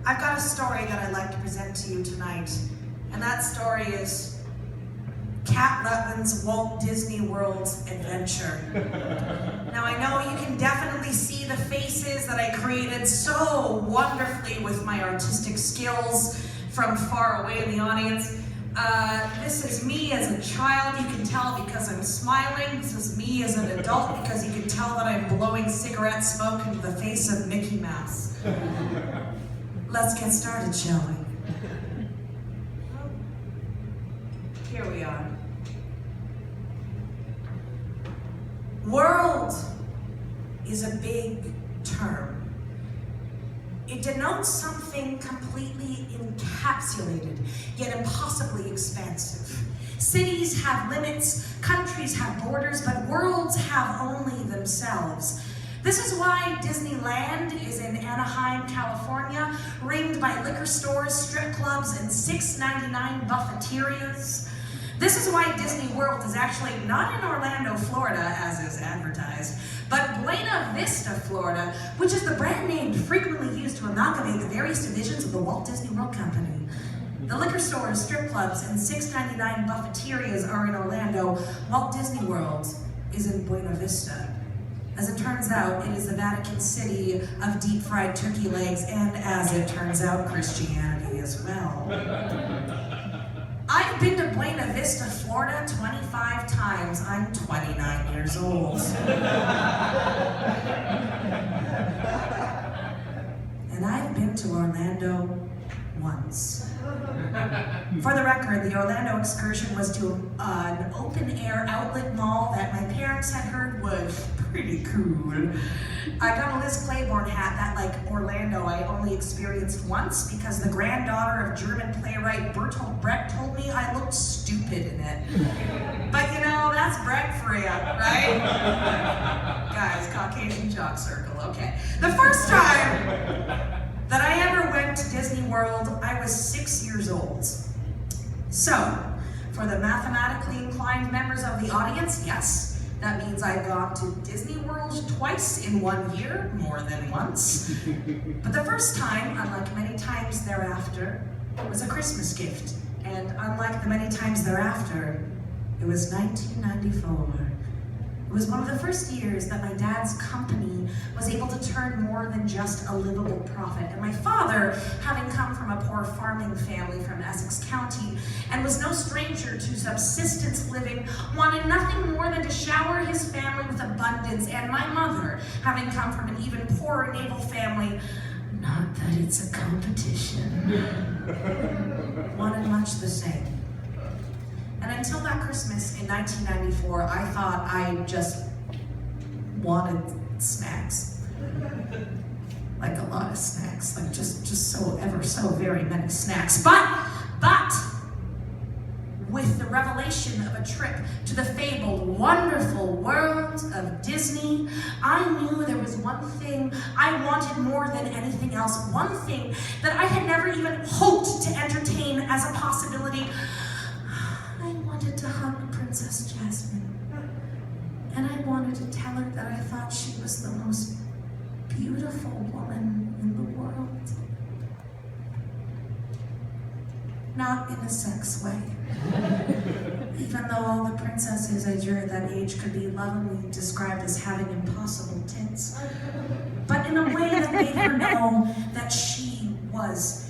I've got a story that I'd like to present to you tonight, and that story is Cat Letwin's Walt Disney World's Adventure. Now I know you can definitely see the faces that I created so wonderfully with my artistic skills from far away in the audience. This is me as a child, you can tell because I'm smiling. This is me as an adult because you can tell that I'm blowing cigarette smoke into the face of Mickey Mouse. Let's get started, shall we? Here we are. World is a big term. It denotes something completely encapsulated, yet impossibly expansive. Cities have limits, countries have borders, but worlds have only themselves. This is why Disneyland is in Anaheim, California, ringed by liquor stores, strip clubs, and $6.99 buffeterias. This is why Disney World is actually not in Orlando, Florida, as is advertised, but Buena Vista, Florida, which is the brand name frequently used to amalgamate the various divisions of the Walt Disney World Company. The liquor stores, strip clubs, and $6.99 buffeterias are in Orlando. Walt Disney World is in Buena Vista. As it turns out, it is the Vatican City of deep-fried turkey legs, and as it turns out, Christianity as well. I've been to Buena Vista, Florida 25 times. I'm 29 years old. And I've been to Orlando once. For the record, the Orlando excursion was to an open-air outlet mall that my parents had heard was pretty cool. I got a Liz Claiborne hat that, like Orlando, I only experienced once because the granddaughter of German playwright Bertolt Brecht told me I looked stupid in it. But you know, that's Brecht for you, right? Guys, Caucasian jock circle, okay. The first time that I ever went to Disney World, I was 6 years old. So, for the mathematically inclined members of the audience, yes, that means I've gone to Disney World twice in 1 year, more than once. But the first time, unlike many times thereafter, was a Christmas gift. And unlike the many times thereafter, it was 1994. It was one of the first years that my dad's company was able to turn more than just a livable profit. And my father, having come from a poor farming family from Essex County and was no stranger to subsistence living, wanted nothing more than to shower his family with abundance. And my mother, having come from an even poorer naval family, not that it's a competition, wanted much the same. And until that Christmas in 1994, I thought I just wanted snacks. Like a lot of snacks, like just so ever so very many snacks. But with the revelation of a trip to the fabled, wonderful world of Disney, I knew there was one thing I wanted more than anything else, one thing that I had never even hoped to entertain as a possibility. I wanted to hug Princess Jasmine, and I wanted to tell her that I thought she was the most beautiful woman in the world. Not in a sex way. Even though all the princesses during that age could be lovingly described as having impossible tits. But in a way that made her know that she was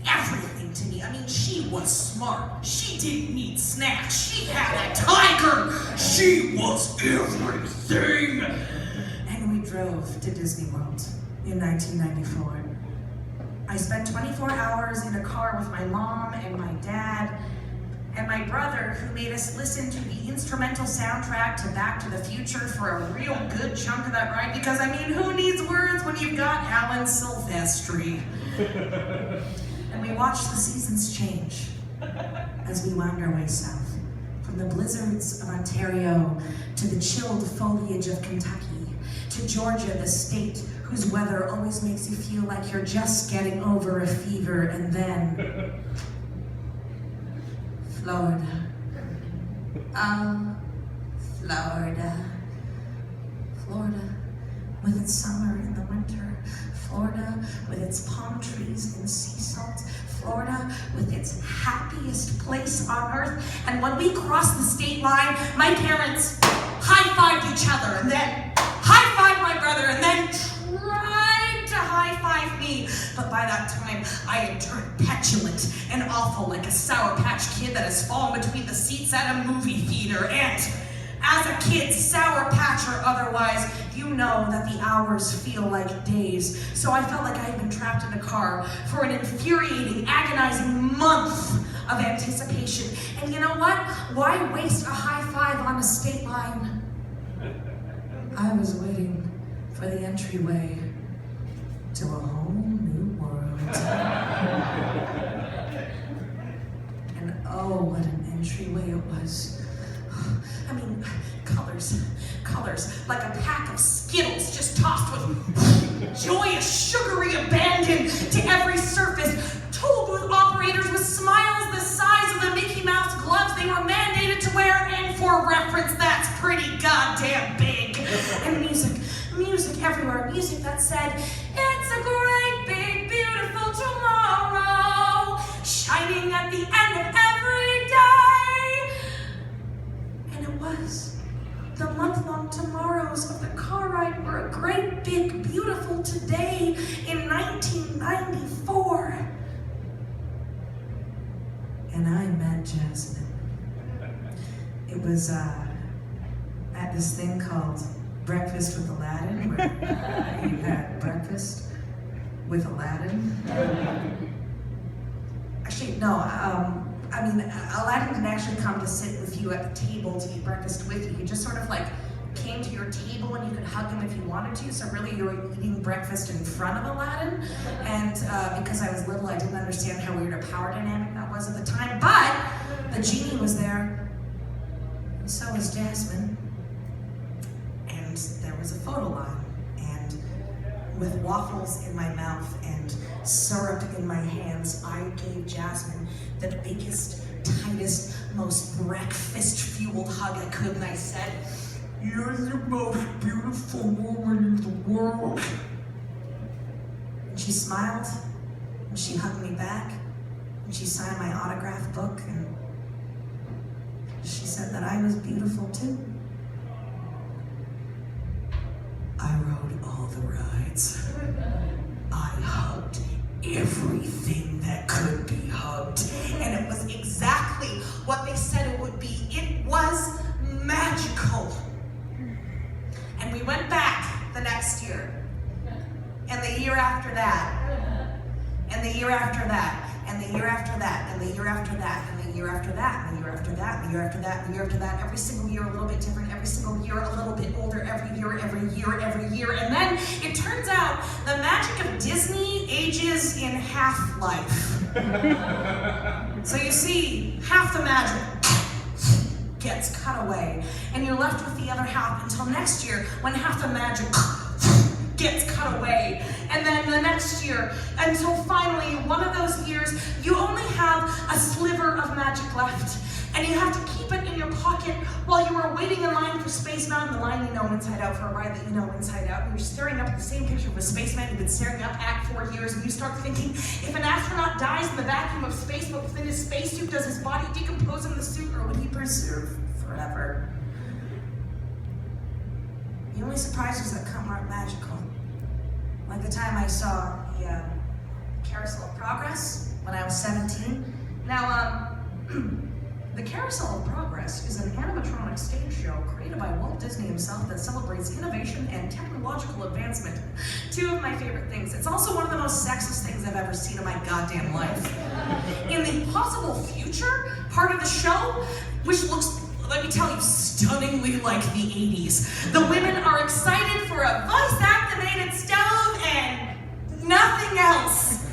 everything to me. I mean, she was smart. She didn't need snacks. She had a tiger. She was everything. And we drove to Disney World in 1994. I spent 24 hours in a car with my mom and my dad and my brother, who made us listen to the instrumental soundtrack to Back to the Future for a real good chunk of that ride, because I mean, who needs words when you've got Alan Silvestri? And we watched the seasons change as we wound our way south, from the blizzards of Ontario to the chilled foliage of Kentucky, to Georgia, the state whose weather always makes you feel like you're just getting over a fever, and then Florida. Florida. Florida, with its summer and the winter. Florida with its palm trees and sea salt. Florida with its happiest place on earth. And when we crossed the state line, my parents high-fived each other and then high-fived my brother and then tried to high-five me. But by that time, I had turned petulant and awful like a Sour Patch Kid that has fallen between the seats at a movie theater. And as a kid, Sour Patch or otherwise, you know that the hours feel like days. So I felt like I had been trapped in a car for an infuriating, agonizing month of anticipation. And you know what? Why waste a high five on a state line? I was waiting for the entryway to a whole new world. And oh, what an entryway it was. I mean, colors, like a pack of Skittles just tossed with joyous, sugary abandon to every surface, told with operators with smiles the size of the Mickey Mouse gloves they were mandated to wear, and for reference, that's pretty goddamn big. And music everywhere, music that said, it's a great, big, beautiful tomorrow, shining at the end of every day. And it was. The month-long tomorrows of the car ride were a great, big, beautiful today in 1994. And I met Jasmine. It was at this thing called Breakfast with Aladdin, where you had breakfast with Aladdin. Actually, no, I mean, Aladdin didn't actually come to sit with you at the table to eat breakfast with you. He just sort of like came to your table and you could hug him if you wanted to. So really you were eating breakfast in front of Aladdin. And because I was little, I didn't understand how weird a power dynamic that was at the time. But the genie was there, and so was Jasmine. And there was a photo line. And with waffles in my mouth and syrup in my hands, I gave Jasmine the biggest, tightest, most breakfast-fueled hug I could, and I said, "You're the most beautiful woman in the world." And she smiled, and she hugged me back, and she signed my autograph book, and she said that I was beautiful too. I rode all the rides. I hugged everything that could be hugged. And it was exactly what they said it would be. It was magical. And we went back the next year. And the year after that. And the year after that. And the year after that. And the year after that. And the year after that. And the year after that. And the year after that. And the year after that. Every single year a little bit different. Every single year a little bit older. Every year, every year, every year. And then it turns out the magic of Disney ages in half-life. So you see, half the magic gets cut away. And you're left with the other half until next year when half the magic gets cut away. And then the next year, until finally, one of those years, you only have a sliver of magic left. And you have to keep it in your pocket while you are waiting in line for Space Mountain, the line you know inside out, for a ride that you know inside out. And you're staring up at the same picture of a spaceman you've been staring up at for years, and you start thinking, if an astronaut dies in the vacuum of space but within his spacesuit, does his body decompose in the suit, or would he preserve forever? The only surprises that come aren't magical. Like the time I saw the Carousel of Progress when I was 17. Now, the Carousel of Progress is an animatronic stage show created by Walt Disney himself that celebrates innovation and technological advancement. Two of my favorite things. It's also one of the most sexist things I've ever seen in my goddamn life. In the possible future part of the show, which looks, let me tell you, stunningly like the 80s, the women are excited for a voice-activated stove and nothing else.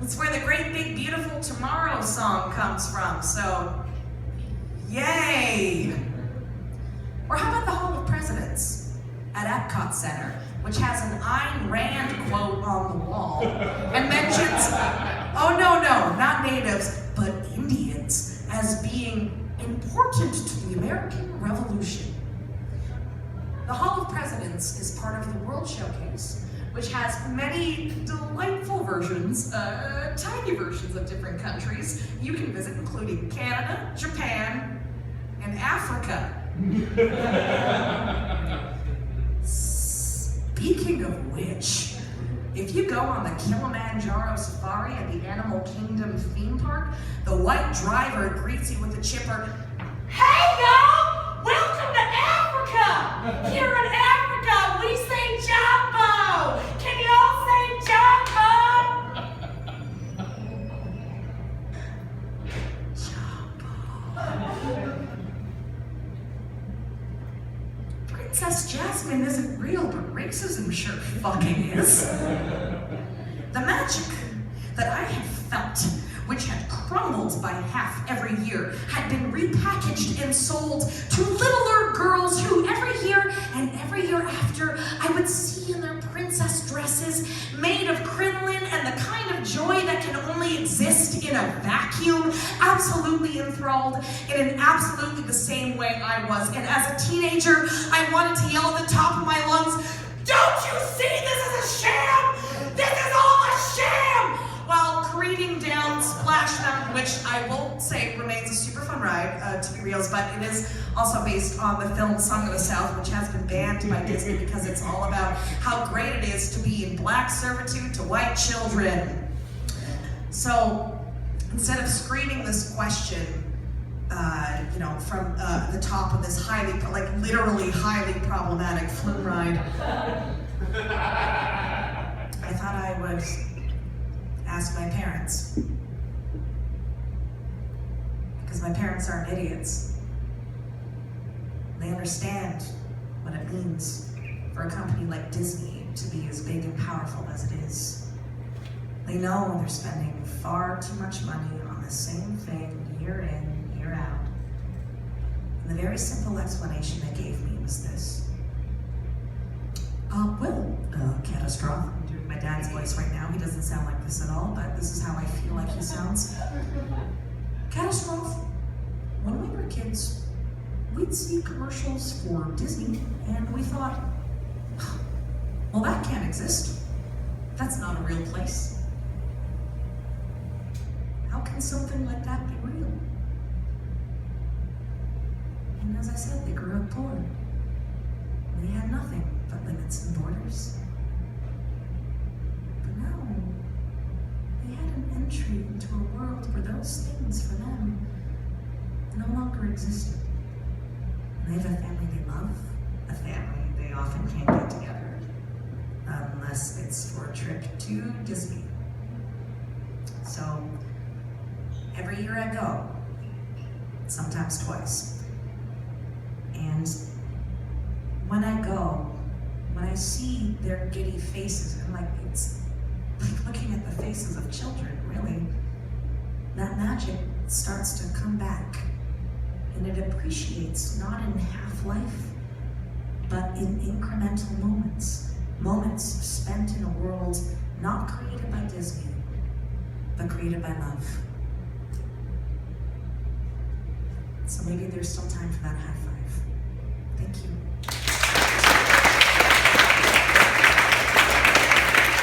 That's where the Great Big Beautiful Tomorrow song comes from, so yay! Or how about the Hall of Presidents at Epcot Center, which has an Ayn Rand quote on the wall and mentions, oh no, not natives, but Indians as being important to the American Revolution. The Hall of Presidents is part of the World Showcase, which has many delightful versions, tiny versions of different countries you can visit, including Canada, Japan, and Africa. Speaking of which, if you go on the Kilimanjaro Safari at the Animal Kingdom theme park, the white driver greets you with a chipper, "Hey y'all! Welcome to Africa! Here in Africa, we say Jumbo! Can y'all say Jumbo?" Jumbo. Princess Jasmine isn't real, but racism sure fucking is. The magic that I had felt, which had crumbled by half every year, had been repackaged and sold to littler girls who every year and every year after I would see in their princess dresses made of crinoline and the kind of joy that can only exist in a vacuum, absolutely enthralled in an absolutely the same way I was. And as a teenager, I wanted to yell at the top of my lungs, "Don't you see this is a sham? This is all a sham!" While careening down Splash Mountain, which I will say remains a super fun ride, to be real, but it is also based on the film Song of the South, which has been banned by Disney because it's all about how great it is to be in black servitude to white children. So instead of screaming this question, from the top of this literally highly problematic flume ride, I thought I would ask my parents. Because my parents aren't idiots. They understand what it means for a company like Disney to be as big and powerful as it is. They know they're spending far too much money on the same thing year in, year out. And the very simple explanation they gave me was this. Catastrophe. I'm doing my dad's voice right now. He doesn't sound like this at all, but this is how I feel like he sounds. Catastrophe. When we were kids, we'd see commercials for Disney, and we thought, well, that can't exist. That's not a real place. How can something like that be real? And as I said, they grew up poor. They had nothing but limits and borders. But now, they had an entry into a world where those things for them no longer existed. And they have a family they love, a family they often can't get together, unless it's for a trip to Disney. So, every year I go, sometimes twice. And when I go, when I see their giddy faces, and it's like looking at the faces of children, really, that magic starts to come back. And it appreciates not in half-life, but in incremental moments. Moments spent in a world not created by Disney, but created by love. So maybe there's still time for that high five. Thank you.